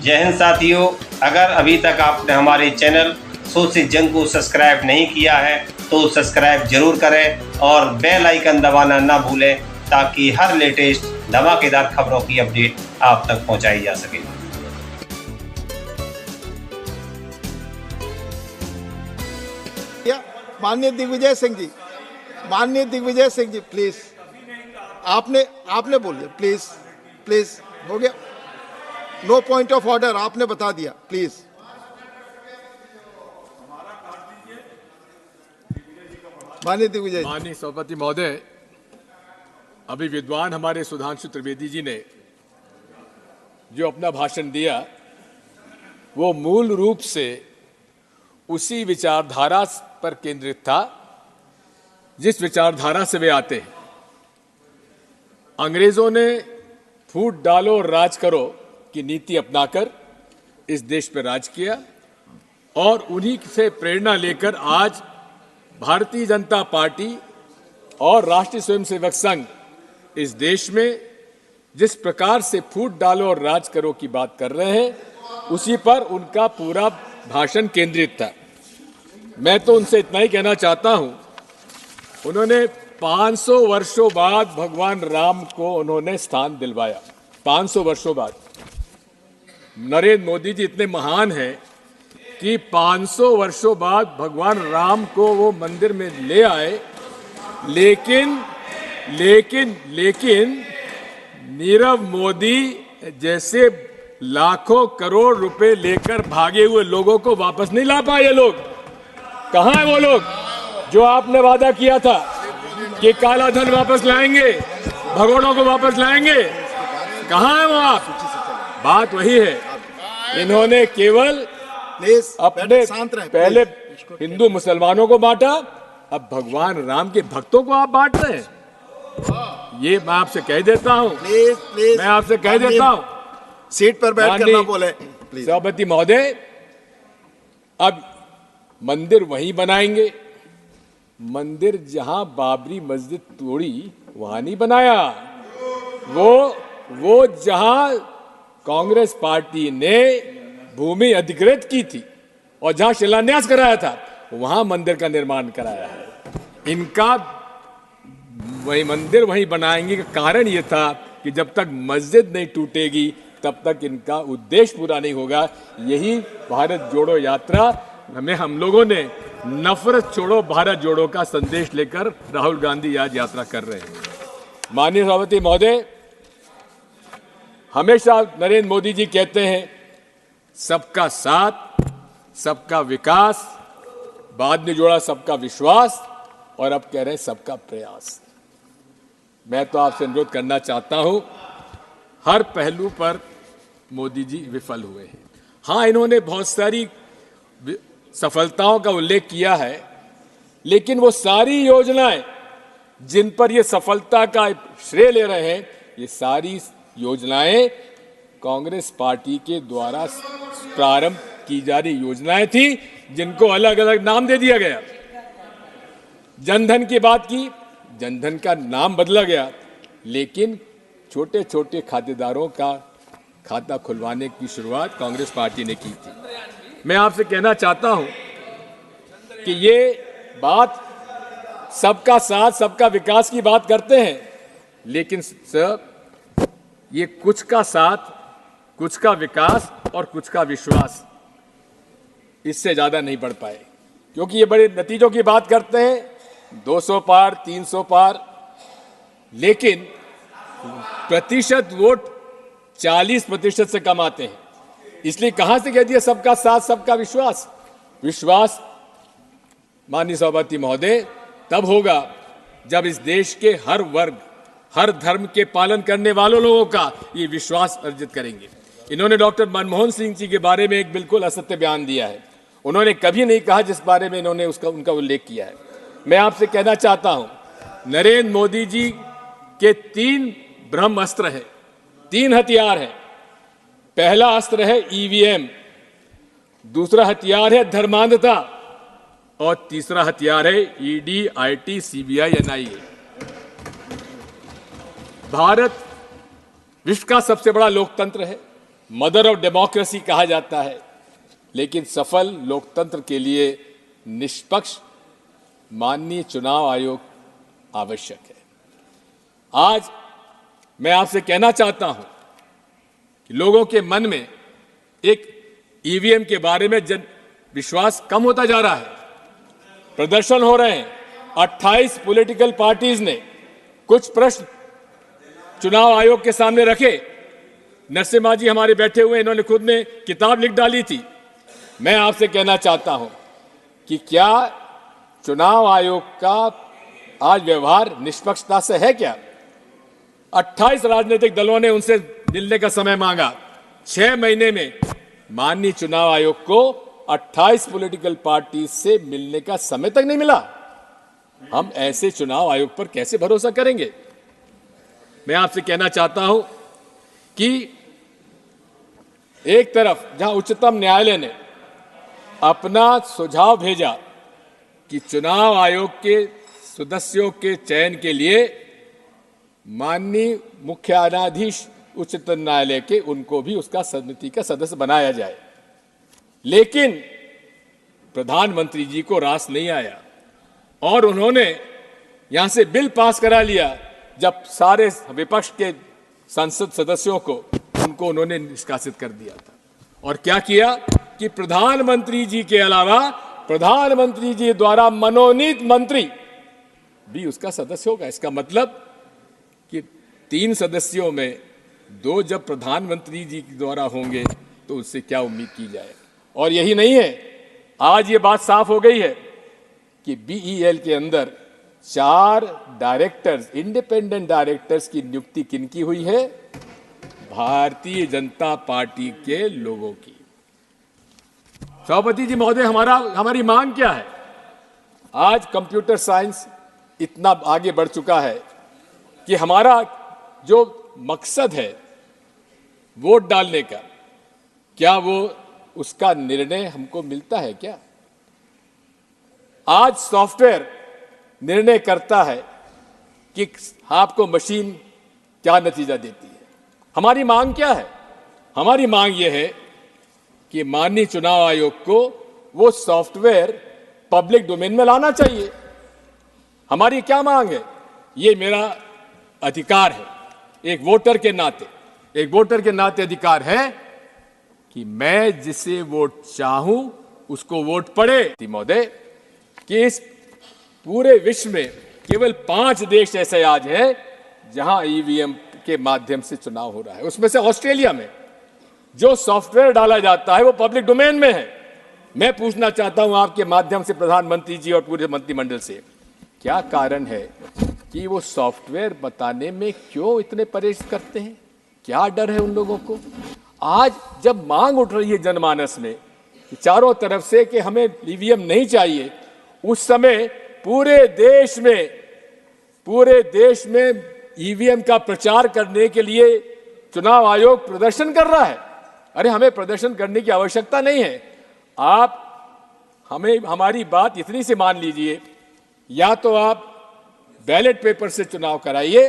जय हिंद साथियों, अगर अभी तक आपने हमारे चैनल सोच से जंग को सब्सक्राइब नहीं किया है तो सब्सक्राइब जरूर करें और बेल आइकन दबाना ना भूलें ताकि हर लेटेस्ट धमाकेदार खबरों की अपडेट आप तक पहुंचाई जा सके। माननीय दिग्विजय सिंह जी प्लीज, आपने बोलिए प्लीज हो गया। नो पॉइंट ऑफ ऑर्डर, आपने बता दिया, प्लीज। माननीय दिग्विजय, माननीय सभापति महोदय, अभी विद्वान हमारे सुधांशु त्रिवेदी जी ने जो अपना भाषण दिया वो मूल रूप से उसी विचारधारा पर केंद्रित था जिस विचारधारा से वे आते हैं। अंग्रेजों ने फूट डालो और राज करो की नीति अपनाकर इस देश पर राज किया और उन्हीं से प्रेरणा लेकर आज भारतीय जनता पार्टी और राष्ट्रीय स्वयंसेवक संघ इस देश में जिस प्रकार से फूट डालो और राज करो की बात कर रहे हैं उसी पर उनका पूरा भाषण केंद्रित था। मैं तो उनसे इतना ही कहना चाहता हूं, उन्होंने 500 वर्षों बाद भगवान राम को उन्होंने स्थान दिलवाया। 500 वर्षों बाद नरेंद्र मोदी जी इतने महान हैं कि 500 वर्षों बाद भगवान राम को वो मंदिर में ले आए, लेकिन नीरव मोदी जैसे लाखों करोड़ रुपए लेकर भागे हुए लोगों को वापस नहीं ला पाए। ये लोग कहां हैं? वो लोग जो आपने वादा किया था कि काला धन वापस लाएंगे, भगोड़ों को वापस लाएंगे, कहां है वो आप? बात वही है, इन्होंने केवल अपने पहले हिंदू मुसलमानों को बांटा, अब भगवान राम के भक्तों को आप बांट रहे हैं। ये मैं आपसे कह देता हूं, मैं आपसे कह देता हूं, सीट पर बैठ कर ना बोले। सभापति महोदय, अब मंदिर वहीं बनाएंगे, मंदिर जहां बाबरी मस्जिद तोड़ी वहां नहीं बनाया, वो जहां कांग्रेस पार्टी ने भूमि अधिकृत की थी और जहां शिलान्यास कराया था वहां मंदिर का निर्माण कराया है। इनका वही मंदिर वहीं बनाएंगे का कारण यह था कि जब तक मस्जिद नहीं टूटेगी तब तक इनका उद्देश्य पूरा नहीं होगा। यही भारत जोड़ो यात्रा हम लोगों ने नफरत छोड़ो भारत जोड़ो का संदेश लेकर राहुल गांधी आज यात्रा कर रहे हैं। माननीय सभापति महोदय, हमेशा नरेंद्र मोदी जी कहते हैं सबका साथ, सबका विकास, बाद में जोड़ा सबका विश्वास और अब कह रहे हैं सबका प्रयास। मैं तो आपसे अनुरोध करना चाहता हूं, हर पहलू पर मोदी जी विफल हुए हैं। हां, इन्होंने बहुत सारी सफलताओं का उल्लेख किया है, लेकिन वो सारी योजनाएं जिन पर ये सफलता का श्रेय ले रहे हैं, ये सारी योजनाएं कांग्रेस पार्टी के द्वारा प्रारंभ की जा रही योजनाएं थी जिनको अलग अलग नाम दे दिया गया। जनधन की बात की, जनधन का नाम बदला गया, लेकिन छोटे छोटे खातेदारों का खाता खुलवाने की शुरुआत कांग्रेस पार्टी ने की थी। मैं आपसे कहना चाहता हूं कि ये बात सबका साथ, सबका विकास की बात करते हैं, लेकिन सर ये कुछ का साथ, कुछ का विकास और कुछ का विश्वास, इससे ज्यादा नहीं बढ़ पाए, क्योंकि ये बड़े नतीजों की बात करते हैं, 200 पार, 300 पार, लेकिन प्रतिशत वोट 40% से कम आते हैं। इसलिए कहां से कह दिया सबका साथ, सबका विश्वास? विश्वास माननीय सभापति महोदय तब होगा जब इस देश के हर वर्ग, हर धर्म के पालन करने वालों लोगों का ये विश्वास अर्जित करेंगे। इन्होंने डॉक्टर मनमोहन सिंह जी के बारे में एक बिल्कुल असत्य बयान दिया है। उन्होंने कभी नहीं कहा जिस बारे में इन्होंने उनका उल्लेख किया है। मैं आपसे कहना चाहता हूं, नरेंद्र मोदी जी के 3 ब्रह्म अस्त्र हैं, 3 हथियार हैं। पहला अस्त्र है ईवीएम, दूसरा हथियार है धर्मांधता और तीसरा हथियार है ED, IT, CBI, NIA. Bharat विश्व का सबसे बड़ा लोकतंत्र है, मदर ऑफ डेमोक्रेसी कहा जाता है, लेकिन सफल लोकतंत्र के लिए निष्पक्ष माननीय चुनाव आयोग आवश्यक है। आज मैं आपसे कहना चाहता हूं कि लोगों के मन में एक ईवीएम के बारे में विश्वास कम होता जा रहा है। प्रदर्शन हो रहे हैं। 28 पॉलिटिकल पार्टीज ने कुछ प्रश्न चुनाव आयोग के सामने रखे। नरसिम्हा जी हमारे बैठे हुए, इन्होंने खुद ने किताब लिख डाली थी। मैं आपसे कहना चाहता हूं कि क्या चुनाव आयोग का आज व्यवहार निष्पक्षता से है क्या? 28 राजनीतिक दलों ने उनसे मिलने का समय मांगा। 6 महीने में माननीय चुनाव आयोग को 28 पॉलिटिकल पार्टी से मिलने का समय तक नहीं मिला। हम ऐसे चुनाव आयोग पर कैसे भरोसा करेंगे? मैं आपसे कहना चाहता हूं कि एक तरफ जहां उच्चतम न्यायालय ने अपना सुझाव भेजा कि चुनाव आयोग के सदस्यों के चयन के लिए माननीय मुख्य न्यायाधीश उच्चतम न्यायालय के उनको भी उसका समिति का सदस्य बनाया जाए, लेकिन प्रधानमंत्री जी को रास नहीं आया और उन्होंने यहां से बिल पास करा लिया। जब सारे विपक्ष के संसद सदस्यों को उनको उन्होंने निष्कासित कर दिया था। और क्या किया कि प्रधानमंत्री जी के अलावा प्रधानमंत्री जी द्वारा मनोनीत मंत्री भी उसका सदस्य होगा। इसका मतलब कि 3 सदस्यों में 2 जब प्रधानमंत्री जी द्वारा होंगे तो उससे क्या उम्मीद की जाए? और यही नहीं है, आज ये बात साफ हो गई है कि बीईएल के अंदर 4 डायरेक्टर्स, इंडिपेंडेंट डायरेक्टर्स की नियुक्ति किनकी हुई है? भारतीय जनता पार्टी के लोगों की। सभापति जी महोदय, हमारी मांग क्या है? आज कंप्यूटर साइंस इतना आगे बढ़ चुका है कि हमारा जो मकसद है वोट डालने का, क्या वो उसका निर्णय हमको मिलता है क्या? आज सॉफ्टवेयर निर्णय करता है कि आपको मशीन क्या नतीजा देती है। हमारी मांग क्या है? हमारी मांग यह है कि माननीय चुनाव आयोग को वो सॉफ्टवेयर पब्लिक डोमेन में लाना चाहिए। हमारी क्या मांग है? ये मेरा अधिकार है, एक वोटर के नाते अधिकार है कि मैं जिसे वोट चाहूं उसको वोट पड़े। महोदय, कि इस पूरे विश्व में केवल 5 देश ऐसे आज हैं जहां ईवीएम के माध्यम से चुनाव हो रहा है। उसमें से ऑस्ट्रेलिया में जो सॉफ्टवेयर डाला जाता है वो पब्लिक डोमेन में है। मैं पूछना चाहता हूं आपके माध्यम से प्रधानमंत्री जी और पूरे मंत्रिमंडल से, क्या कारण है कि वो सॉफ्टवेयर बताने में क्यों इतने परहेज करते हैं? क्या डर है उन लोगों को? आज जब मांग उठ रही है जनमानस में कि चारों तरफ से कि हमें ईवीएम नहीं चाहिए, उस समय पूरे देश में ईवीएम का प्रचार करने के लिए चुनाव आयोग प्रदर्शन कर रहा है। अरे, हमें प्रदर्शन करने की आवश्यकता नहीं है। आप हमारी बात इतनी सी मान लीजिए, या तो आप बैलेट पेपर से चुनाव कराइए,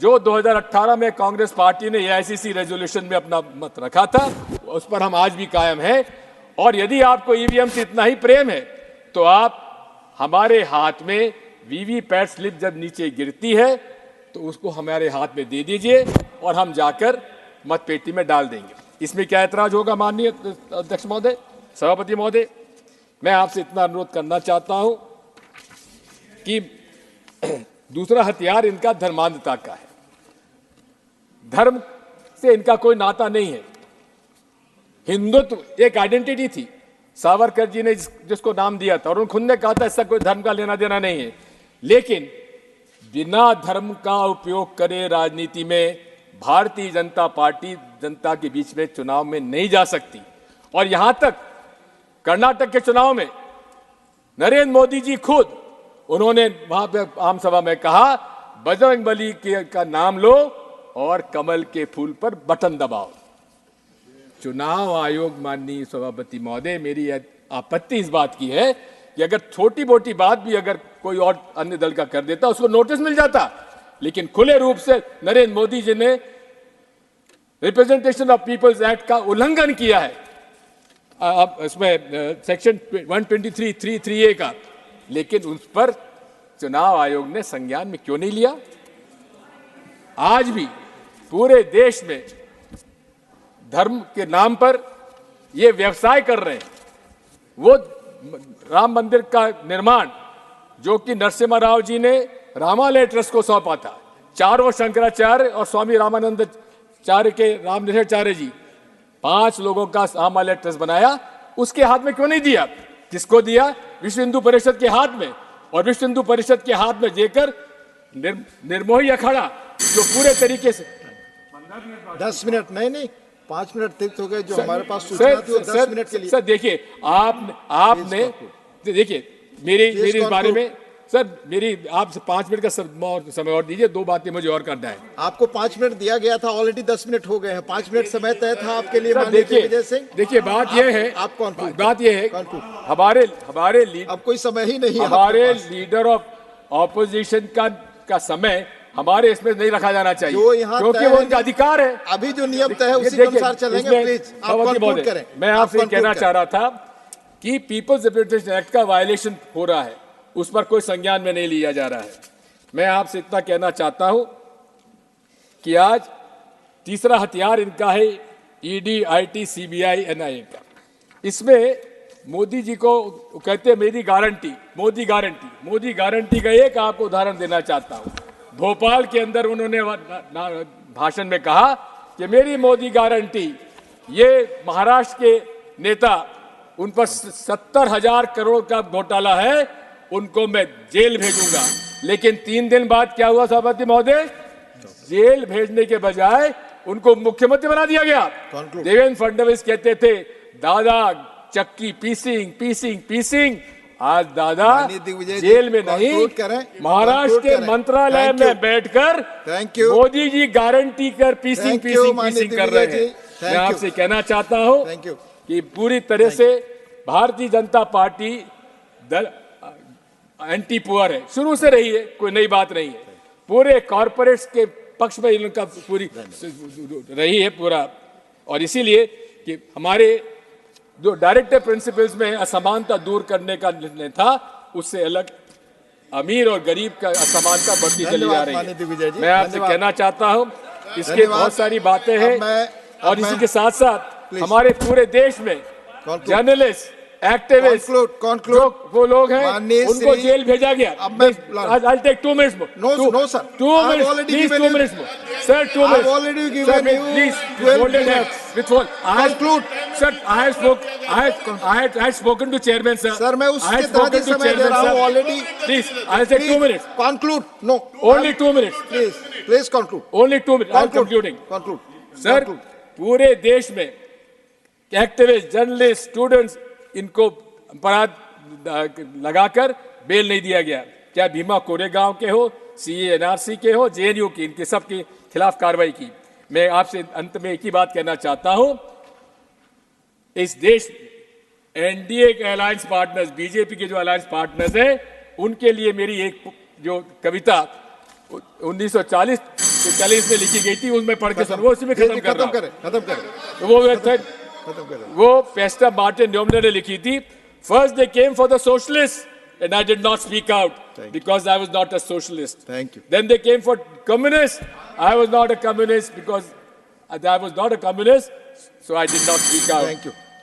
जो 2018 में कांग्रेस पार्टी ने एआईसीसी रेजोल्यूशन में अपना मत रखा था, उस पर हम आज भी कायम हैं। और यदि आपको ईवीएम से इतना ही प्रेम है तो आप हमारे हाथ में वीवीपैट स्लिप जब नीचे गिरती है तो उसको हमारे हाथ में दे दीजिए और हम जाकर मतपेटी में डाल देंगे। इसमें क्या ऐतराज होगा? माननीय अध्यक्ष महोदय, सभापति महोदय, मैं आपसे इतना अनुरोध करना चाहता हूं कि दूसरा हथियार इनका धर्मांधता का है। धर्म से इनका कोई नाता नहीं है। हिंदुत्व एक आइडेंटिटी थी, सावरकर जी ने जिसको नाम दिया था, और उन्होंने खुद ने कहा था इसका कोई धर्म का लेना देना नहीं है। लेकिन बिना धर्म का उपयोग करे राजनीति में भारतीय जनता पार्टी जनता के बीच में चुनाव में नहीं जा सकती। और यहां तक कर्नाटक के चुनाव में नरेंद्र मोदी जी खुद उन्होंने वहां पे आम सभा में कहा, बजरंगबली का नाम लो और कमल के फूल पर बटन दबाओ। चुनाव आयोग, माननीय सभापति महोदय, मेरी आपत्ति इस बात की है कि अगर छोटी मोटी बात भी अगर कोई और अन्य दल का कर देता उसको नोटिस मिल जाता, लेकिन खुले रूप से नरेंद्र मोदी जी ने रिप्रेजेंटेशन ऑफ पीपल्स एक्ट का उल्लंघन किया है, अब इसमें सेक्शन 123(3)(a) का, लेकिन उस पर चुनाव आयोग ने संज्ञान में क्यों नहीं लिया? आज भी पूरे देश में धर्म के नाम पर ये व्यवसाय कर रहे हैं। वो राम मंदिर का निर्माण जो कि नरसिम्हा राव जी ने रामालय ट्रस्ट को सौंपा था, चारों शंकराचार्य और स्वामी रामानंदाचार्य के रामनिषाचार्य जी, 5 लोगों का रामालय ट्रस्ट बनाया, उसके हाथ में क्यों नहीं दिया? किसको दिया? विश्व हिंदू परिषद के हाथ में। और विश्व हिंदू परिषद के हाथ में देकर निर्मोही अखाड़ा जो पूरे तरीके से 10 मिनट नहीं 5 मिनट तक हो गए, जो हमारे पास सूचना थी वो 10 मिनट के लिए। सर देखिए, आपने देखिए मेरी इस बारे में सर, मेरी आप 5 मिनट का समय और दीजिए, 2 बातें मुझे और करना है। आपको 5 मिनट दिया गया था, ऑलरेडी 10 मिनट हो गए हैं। 5 मिनट समय तय था आपके लिए। देखिए बात यह है, आप कौन? बात यह है, हमारे अब कोई समय ही नहीं है। हमारे लीडर ऑफ ऑपोजिशन का समय हमारे इसमें नहीं रखा जाना चाहिए, क्योंकि वो उनका अधिकार है। अभी जो नियम तय है उसी के अनुसार चलेंगे। प्लीज आप कंक्लूड करें। मैं आपसे कहना चाह रहा था कि पीपल्स रिप्रेजेंटेशन एक्ट का वायलेशन हो रहा है, उस पर कोई संज्ञान में नहीं लिया जा रहा है। मैं आपसे इतना कहना चाहता हूं कि आज तीसरा हथियार इनका है ईडी, आईटी, सीबीआई, एनआईए का। इसमें मोदी जी को कहते हैं मेरी गारंटी, मोदी गारंटी का एक आपको उदाहरण देना चाहता हूं। भोपाल के अंदर उन्होंने भाषण में कहा कि मेरी मोदी गारंटी, ये महाराष्ट्र के नेता, उन पर 70,000 करोड़ का घोटाला है, उनको मैं जेल भेजूंगा। लेकिन 3 दिन बाद क्या हुआ सभापति महोदय? जेल भेजने के बजाय उनको मुख्यमंत्री बना दिया गया। देवेंद्र फडणवीस कहते थे दादा चक्की पीसिंग, आज दादा जेल में नहीं, महाराष्ट्र के मंत्रालय में बैठकर मोदी जी गारंटी कर पीसिंग कर रहे हैं। मैं आपसे कहना चाहता हूं कि पूरी तरह से Bharatiya Janata party anti poor है, शुरू से रही है, कोई नई बात नहीं है। पूरे कॉर्पोरेट्स के पक्ष में इनका पूरी रही है पूरा। और इसीलिए कि हमारे जो डायरेक्टिव प्रिंसिपल्स में असमानता दूर करने का निर्णय था, उससे अलग अमीर और गरीब का असमानता बढ़ती चली जा रही है। मैं आपसे कहना चाहता हूं, इसके बहुत सारी बातें हैं। और इसी के साथ साथ हमारे पूरे देश में जर्नलिस्ट, एक्टिविस्ट, जो वो लोग हैं, उनको जेल भेजा गया। I'll take 2 minutes more. No, sir. 2 minutes. Please, 2 minutes more. Sir, 2 minutes. I've already given you please, 12 minutes. Conclude. Sir, I had spoken to chairman, sir. Sir, मैं उसके तहत ही समय दे रहा हूँ already. Please, I'll take 2 minutes. Conclude. No. Only 2 minutes. Please conclude. Only 2 minutes. I'm concluding. Conclude. Sir, पूरे देश में activist, journalist, students, इनको अपराध लगाकर बेल नहीं दिया गया। क्या भीमा कोरेगांव के हो, सीए एनआरसी के हो, जेएनयू की, इनके सब के खिलाफ कार्रवाई की। मैं आपसे अंत में एक ही बात कहना चाहता हूं, इस देश एनडीए के अलायंस पार्टनर्स, बीजेपी के जो अलायंस पार्टनर्स हैं, उनके लिए मेरी एक जो कविता 1940 में लिखी गई थी, उसमें पढ़ के वो उसी में खत्म करें। वो पेस्टर मार्टिन न्यूमैन ने लिखी थी, first they came for the socialist and I did not speak out because I was not a socialist. Thank you. Then they came for communists. I was not a communist because I was not a communist, so I did not speak out. Thank you.